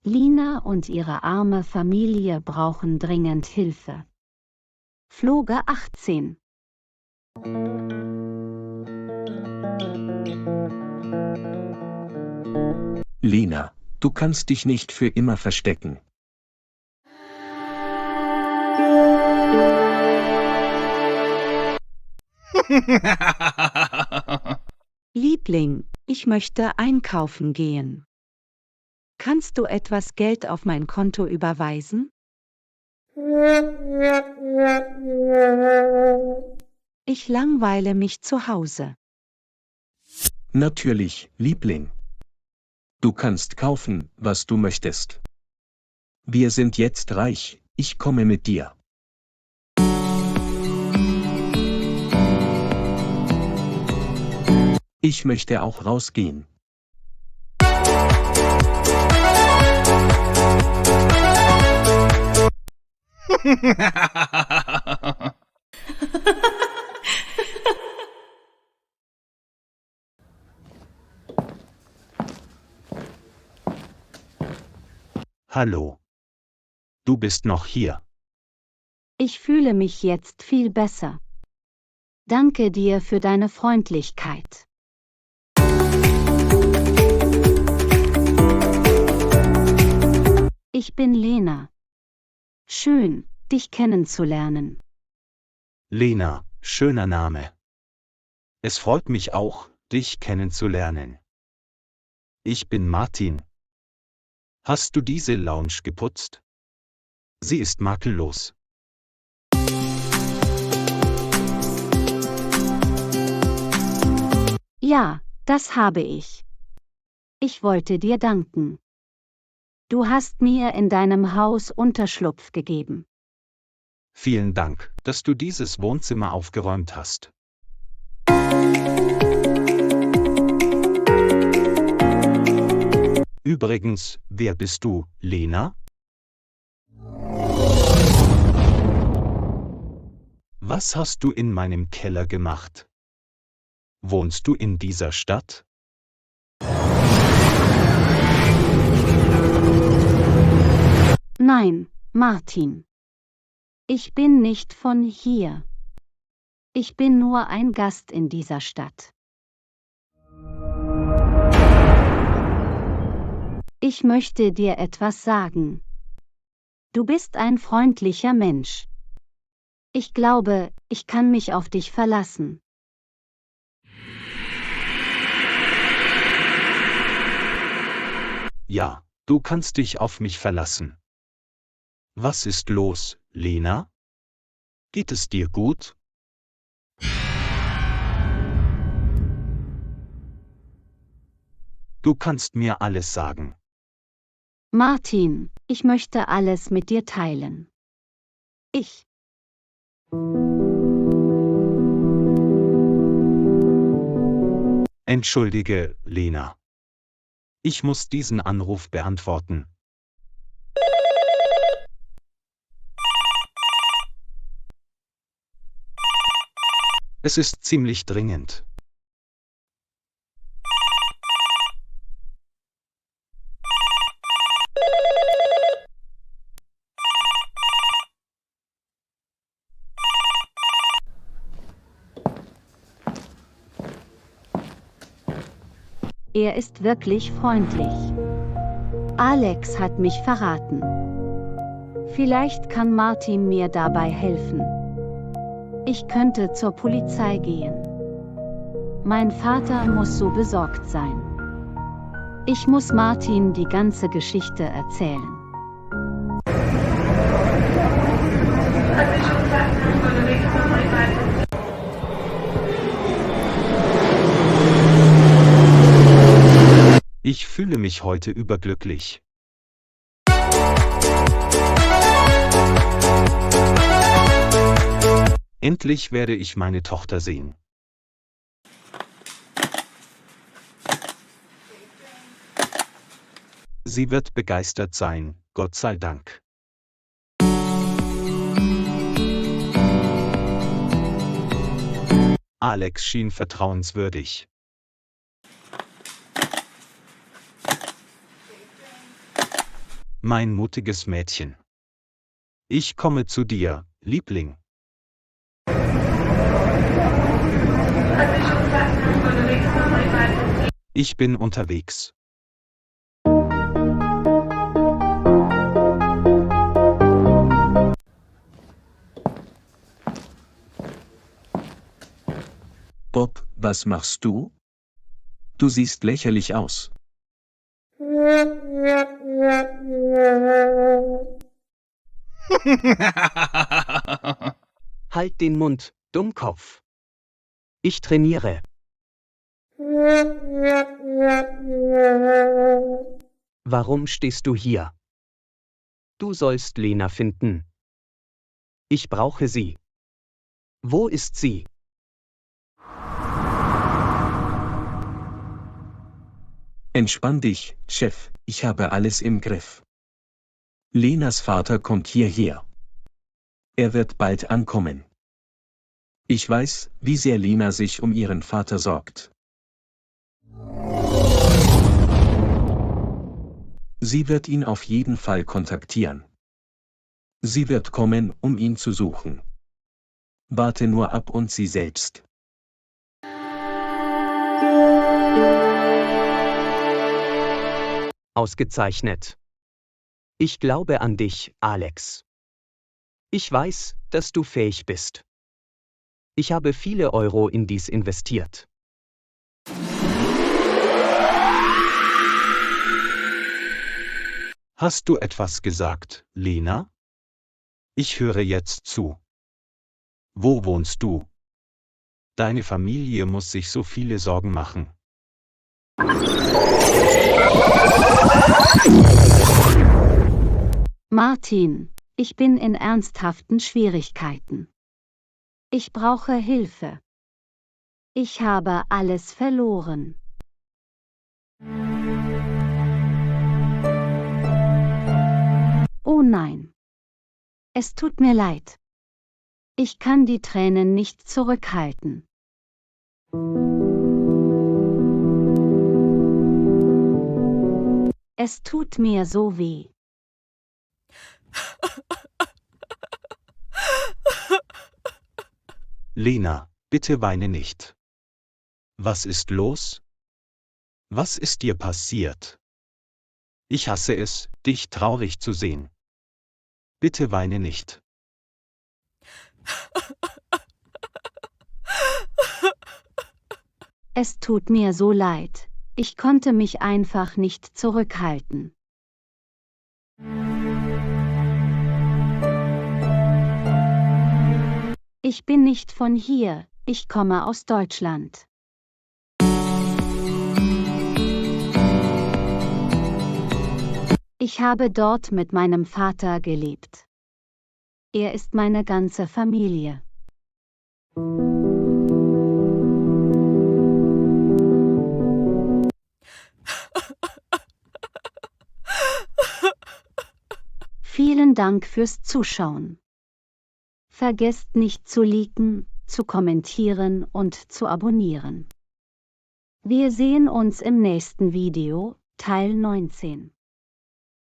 Lina und ihre arme Familie brauchen dringend Hilfe. Folge 18. Lina, du kannst dich nicht für immer verstecken. Liebling, ich möchte einkaufen gehen. Kannst du etwas Geld auf mein Konto überweisen? Ich langweile mich zu Hause. Natürlich, Liebling. Du kannst kaufen, was du möchtest. Wir sind jetzt reich, ich komme mit dir. Ich möchte auch rausgehen. Hallo. Du bist noch hier. Ich fühle mich jetzt viel besser. Danke dir für deine Freundlichkeit. Ich bin Lena. Schön, dich kennenzulernen. Lena, schöner Name. Es freut mich auch, dich kennenzulernen. Ich bin Martin. Hast du diese Lounge geputzt? Sie ist makellos. Ja, das habe ich. Ich wollte dir danken. Du hast mir in deinem Haus Unterschlupf gegeben. Vielen Dank, dass du dieses Wohnzimmer aufgeräumt hast. Übrigens, wer bist du, Lena? Was hast du in meinem Keller gemacht? Wohnst du in dieser Stadt? Nein, Martin. Ich bin nicht von hier. Ich bin nur ein Gast in dieser Stadt. Ich möchte dir etwas sagen. Du bist ein freundlicher Mensch. Ich glaube, ich kann mich auf dich verlassen. Ja, du kannst dich auf mich verlassen. Was ist los, Lena? Geht es dir gut? Du kannst mir alles sagen. Martin, ich möchte alles mit dir teilen. Entschuldige, Lena. Ich muss diesen Anruf beantworten. Es ist ziemlich dringend. Er ist wirklich freundlich. Alex hat mich verraten. Vielleicht kann Martin mir dabei helfen. Ich könnte zur Polizei gehen. Mein Vater muss so besorgt sein. Ich muss Martin die ganze Geschichte erzählen. Ich fühle mich heute überglücklich. Endlich werde ich meine Tochter sehen. Sie wird begeistert sein, Gott sei Dank. Alex schien vertrauenswürdig. Mein mutiges Mädchen. Ich komme zu dir, Liebling. Ich bin unterwegs. Bob, was machst du? Du siehst lächerlich aus. Halt den Mund, Dummkopf. Ich trainiere. Warum stehst du hier? Du sollst Lena finden. Ich brauche sie. Wo ist sie? Entspann dich, Chef, ich habe alles im Griff. Lenas Vater kommt hierher. Er wird bald ankommen. Ich weiß, wie sehr Lena sich um ihren Vater sorgt. Sie wird ihn auf jeden Fall kontaktieren. Sie wird kommen, um ihn zu suchen. Warte nur ab und sie selbst. Ausgezeichnet. Ich glaube an dich, Alex. Ich weiß, dass du fähig bist. Ich habe viele Euro in dies investiert. Hast du etwas gesagt, Lena? Ich höre jetzt zu. Wo wohnst du? Deine Familie muss sich so viele Sorgen machen. Martin, ich bin in ernsthaften Schwierigkeiten. Ich brauche Hilfe. Ich habe alles verloren. Oh nein. Es tut mir leid. Ich kann die Tränen nicht zurückhalten. Es tut mir so weh. Lena, bitte weine nicht. Was ist los? Was ist dir passiert? Ich hasse es, dich traurig zu sehen. Bitte weine nicht. Es tut mir so leid. Ich konnte mich einfach nicht zurückhalten. Ich bin nicht von hier, ich komme aus Deutschland. Ich habe dort mit meinem Vater gelebt. Er ist meine ganze Familie. Vielen Dank fürs Zuschauen. Vergesst nicht zu liken, zu kommentieren und zu abonnieren. Wir sehen uns im nächsten Video, Teil 19.